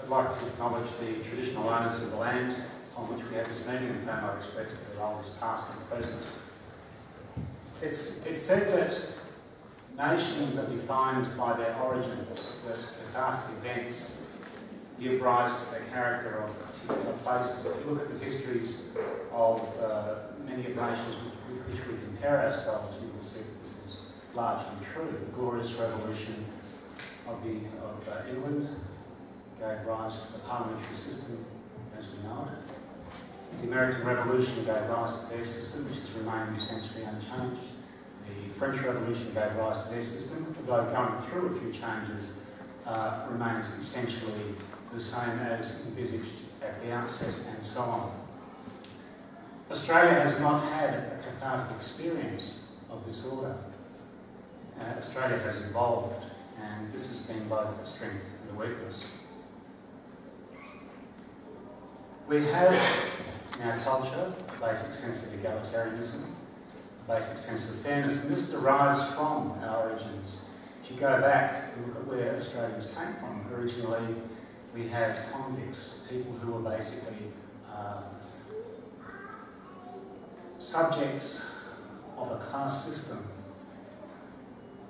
I'd like to acknowledge the traditional owners of the land on which we have this meeting and pay my respects to their elders past and present. It's said that nations are defined by their origins, that cathartic events give rise to the character of particular places. If you look at the histories of many of the nations with which we compare ourselves, you will see that this is largely true. The Glorious Revolution of England gave rise to the parliamentary system as we know it. The American Revolution gave rise to their system, which has remained essentially unchanged. The French Revolution gave rise to their system, although going through a few changes, remains essentially the same as envisaged at the outset, and so on. Australia has not had a cathartic experience of this order. Australia has evolved, and this has been both a strength and a weakness. We have in our culture a basic sense of egalitarianism, a basic sense of fairness, and this derives from our origins. If you go back and look at where Australians came from, originally we had convicts, people who were basically subjects of a class system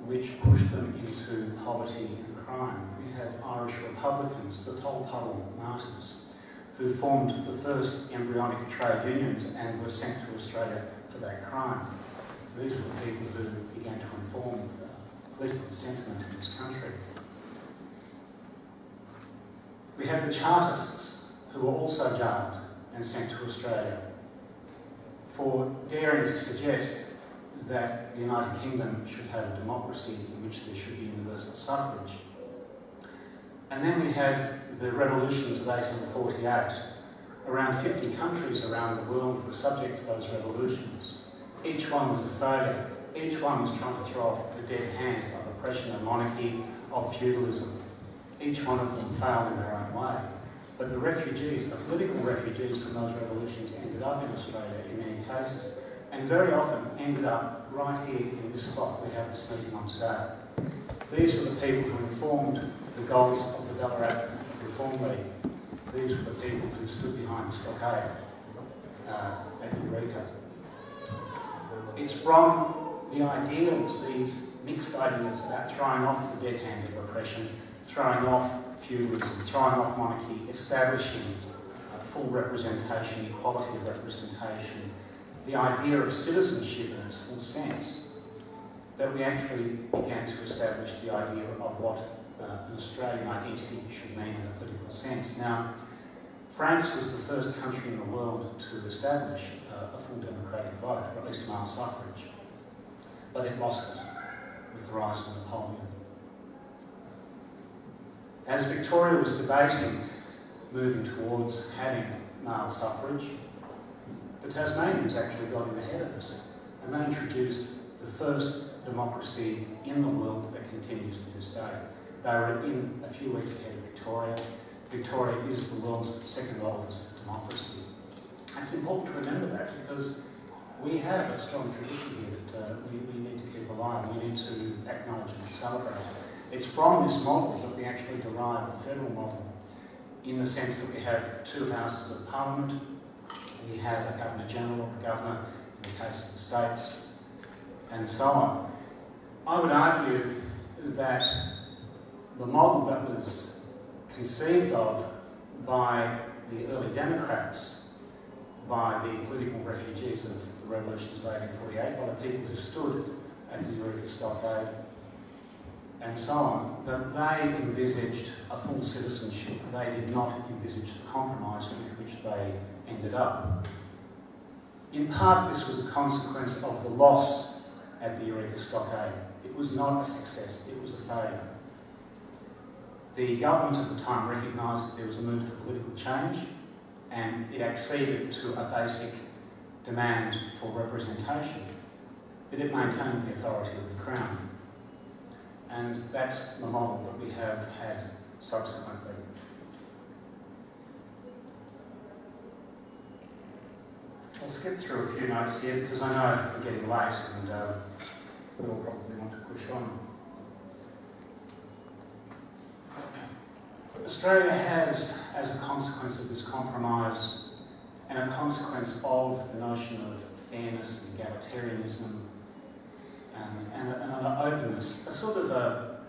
which pushed them into poverty and crime. We had Irish Republicans, the Tolpuddle martyrs, who formed the first embryonic trade unions and were sent to Australia for that crime. These were the people who began to inform political sentiment in this country. We had the Chartists, who were also jailed and sent to Australia for daring to suggest that the United Kingdom should have a democracy in which there should be universal suffrage. And then we had the revolutions of 1848. Around 50 countries around the world were subject to those revolutions. Each one was a failure. Each one was trying to throw off the dead hand of oppression, of monarchy, of feudalism. Each one of them failed in their own way. But the refugees, the political refugees from those revolutions ended up in Australia in many cases, and very often ended up right here in this spot we have this meeting on today. These were the people who informed the goals of the Ballarat Reform League. These were the people who stood behind the stockade at Eureka. It's from the ideals, these mixed ideas about throwing off the dead hand of oppression, throwing off feudalism, throwing off monarchy, establishing full representation, equality of representation, the idea of citizenship in its full sense, that we actually began to establish the idea of what an Australian identity should mean in a political sense. Now, France was the first country in the world to establish a full democratic vote, or at least male suffrage, but it lost it with the rise of Napoleon. As Victoria was debating moving towards having male suffrage, the Tasmanians actually got in ahead of us, and they introduced the first democracy in the world that continues to this day. They were in a few weeks ahead of Victoria. Victoria is the world's second oldest democracy. It's important to remember that because we have a strong tradition here that we need to keep alive, we need to acknowledge and celebrate. It's from this model that we actually derive the federal model, in the sense that we have two houses of parliament, we have a Governor-General or a Governor in the case of the states, and so on. I would argue that the model that was conceived of by the early Democrats, by the political refugees of the revolutions of 1848, by the people who stood at the Eureka Stockade, and so on, that they envisaged a full citizenship. They did not envisage the compromise with which they ended up. In part, this was a consequence of the loss at the Eureka Stockade. It was not a success, it was a failure. The government at the time recognised that there was a move for political change, and it acceded to a basic demand for representation, but it maintained the authority of the Crown. And that's the model that we have had subsequently. I'll skip through a few notes here because I know we're getting late and we'll probably want to push on. Australia has, as a consequence of this compromise and a consequence of the notion of fairness and egalitarianism and an openness, a sort of a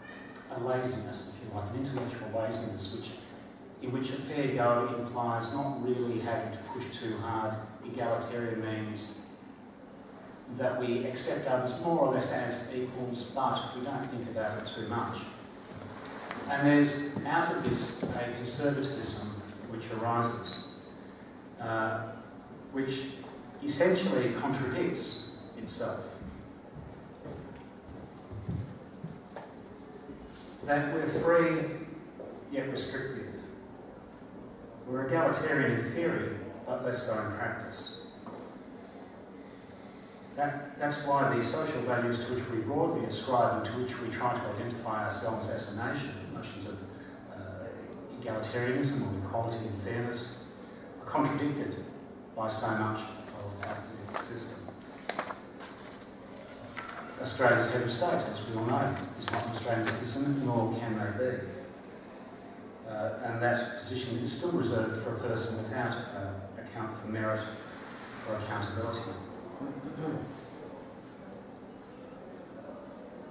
laziness, if you like, an intellectual laziness, in which a fair go implies not really having to push too hard. Egalitarian means that we accept others more or less as equals, but we don't think about it too much. And there's, out of this, a conservatism which arises, which essentially contradicts itself. That we're free, yet restrictive. We're egalitarian in theory, but less so in practice. That's why the social values to which we broadly ascribe and to which we try to identify ourselves as a nation, notions of egalitarianism or equality and fairness, are contradicted by so much of our political system. Australia's head of state, as we all know, is not an Australian citizen, nor can they be. And that position is still reserved for a person without account for merit or accountability.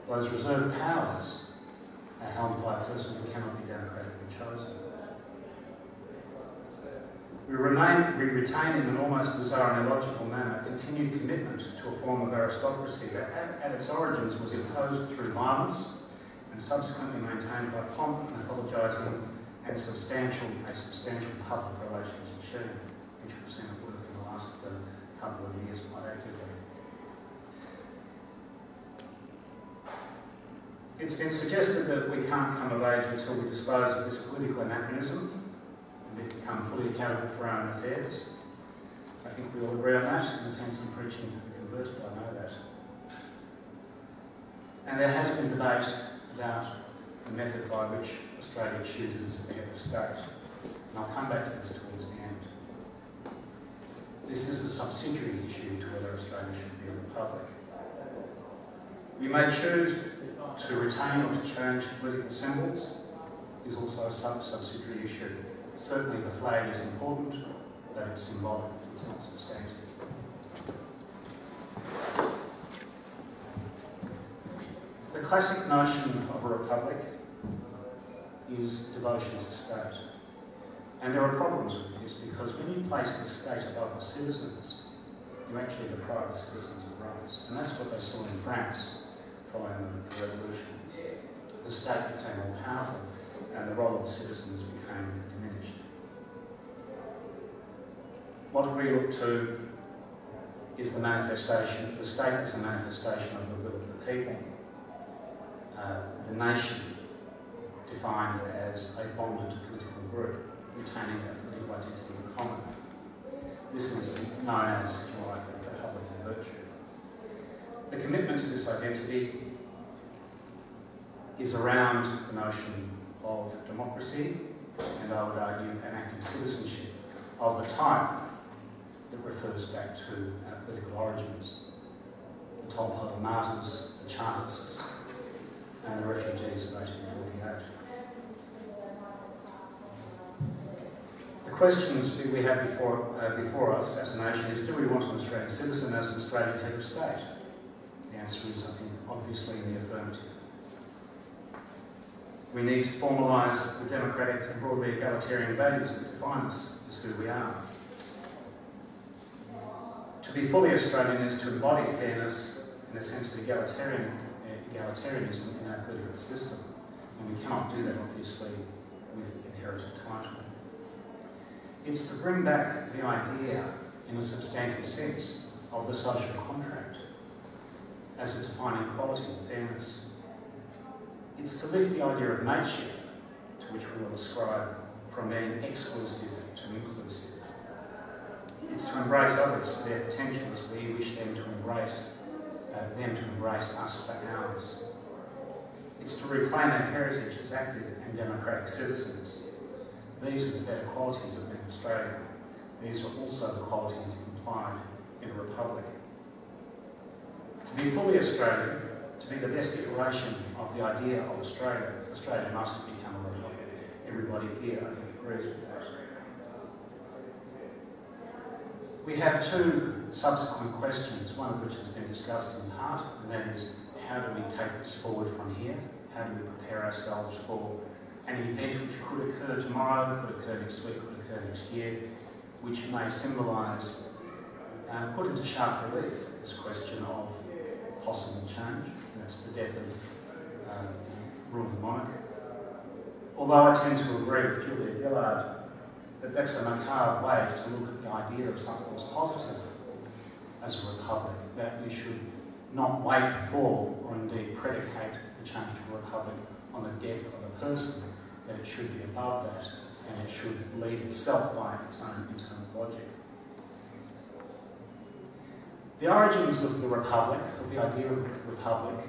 Those reserved powers are held by a person who cannot be democratically chosen. We retain in an almost bizarre and illogical manner continued commitment to a form of aristocracy that at its origins was imposed through violence and subsequently maintained by pomp, mythologising and a substantial public relations machine, which we've seen at work in the last couple of years quite actively. It's been suggested that we can't come of age until we dispose of this political anachronism and become fully accountable for our own affairs. I think we all agree on that. In the sense I'm preaching to the converted, I know that. And there has been debate about the method by which Australia chooses the head of state. And I'll come back to this towards the end. This is a subsidiary issue to whether Australia should be a republic. We may choose to retain or to change political symbols is also a subsidiary issue. Certainly the flag is important, but it's symbolic, it's not substantive. The classic notion of a republic is devotion to state. And there are problems with this because when you place the state above the citizens, you actually deprive the citizens of rights. And that's what they saw in France following the revolution. The state became more powerful and the role of the citizens became diminished. What we look to is the manifestation, the state is a manifestation of the will of the people. The nation defined as a bonded political group, retaining that political identity in common. This is known as, if you like, the Republican virtue. The commitment to this identity is around the notion of democracy, and I would argue an active citizenship of the type that refers back to our political origins. The Tolpota martyrs, the Chartists, and the refugees of 1848. The questions we have before us as a nation is, do we want an Australian citizen as an Australian head of state? The answer is, I think, obviously in the affirmative. We need to formalise the democratic and broadly egalitarian values that define us as who we are. To be fully Australian is to embody fairness in the sense of egalitarianism in our political system. And we cannot do that, obviously, with inherited title. It's to bring back the idea, in a substantive sense, of the social contract as a defining quality of fairness. It's to lift the idea of mateship, to which we will ascribe from being exclusive to inclusive. It's to embrace others for their potentials. We wish them to embrace us for ours. It's to reclaim our heritage as active and democratic citizens. These are the better qualities of being Australian. These are also the qualities implied in a republic. To be fully Australian, to be the best iteration of the idea of Australia, Australia must become a republic. everybody here, I think, agrees with that. We have two subsequent questions, one of which has been discussed in part, and that is, how do we take this forward from here? How do we prepare ourselves for an event which could occur tomorrow, could occur next week, could occur next year, which may symbolise, put into sharp relief, this question of possible change, and that's the death of ruling monarch. Although I tend to agree with Julia Gillard that that's a macabre way to look at the idea of something as positive as a republic, that we should not wait for, or indeed predicate the change to a republic on the death of a person, that it should be above that, and it should lead itself by its own internal logic. The origins of the republic, of the idea of a republic,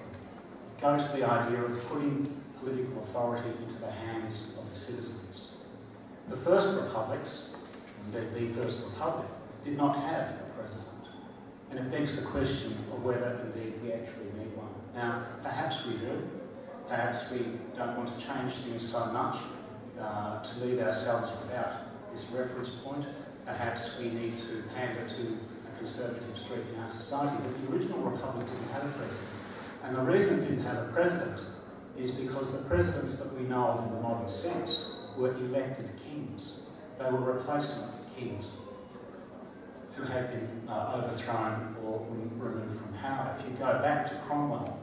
go to the idea of putting political authority into the hands of the citizens. The first republics, indeed the first republic, did not have a president. And it begs the question of whether indeed we actually need one. Now, perhaps we do. Perhaps we don't want to change things so much to leave ourselves without this reference point. Perhaps we need to pander to a conservative streak in our society. But the original republic didn't have a president. And the reason it didn't have a president is because the presidents that we know of in the modern sense were elected kings. They were replacement kings who had been overthrown or removed from power. If you go back to Cromwell,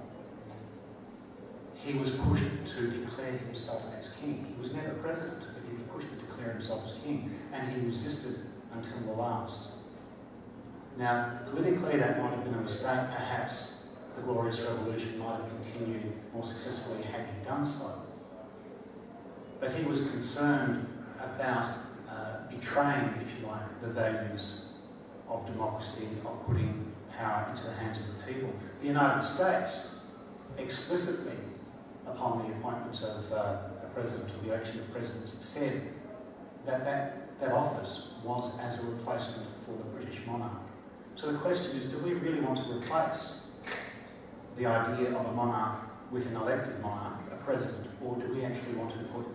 he was pushed to declare himself as king. He was never president, but he was pushed to declare himself as king, and he resisted until the last. Now, politically that might have been a mistake. Perhaps the Glorious Revolution might have continued more successfully had he done so. But he was concerned about betraying, if you like, the values of democracy, of putting power into the hands of the people. The United States explicitly, upon the appointment of a president or the election of presidents, said that office was as a replacement for the British monarch. So the question is, do we really want to replace the idea of a monarch with an elected monarch, a president, or do we actually want to put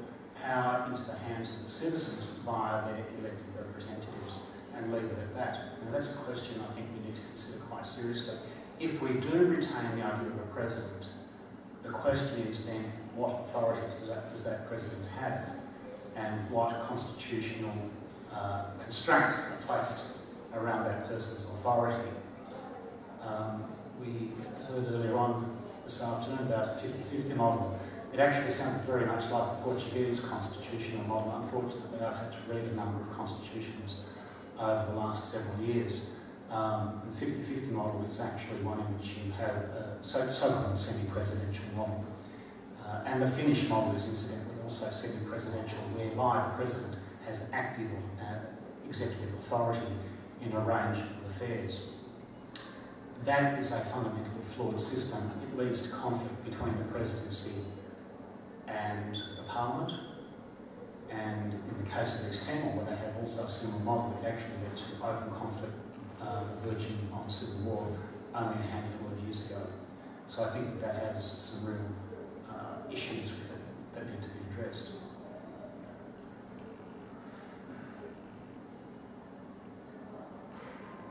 power into the hands of the citizens via their elected representatives and leave it at that? Now that's a question I think we need to consider quite seriously. If we do retain the idea of a president, the question is then, what authority does that president have, and what constitutional constraints are placed around that person's authority? We heard earlier on this afternoon about the 50-50 model. It actually sounded very much like the Portuguese constitutional model. Unfortunately, I've had to read a number of constitutions over the last several years. The 50-50 model is actually one in which you have a so-called semi-presidential model. And the Finnish model is incidentally also semi-presidential, whereby the president has active executive authority in a range of affairs. That is a fundamentally flawed system. It leads to conflict between the presidency and the parliament. And in the case of East Timor, where they have also a similar model, it actually led to open conflict verging on civil war only a handful of years ago. So I think that has some real issues with it that need to be addressed.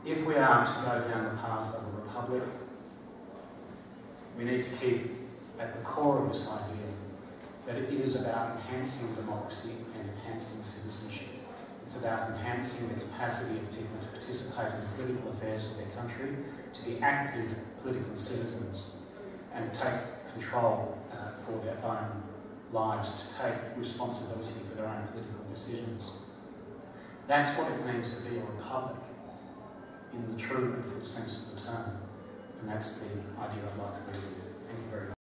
If we are to go down the path of a republic, we need to keep at the core of this idea that it is about enhancing democracy and enhancing citizenship. It's about enhancing the capacity of people to participate in the political affairs of their country, to be active political citizens, and take control for their own lives, to take responsibility for their own political decisions. That's what it means to be a republic in the true and full sense of the term. And that's the idea I'd like to leave with. Thank you very much.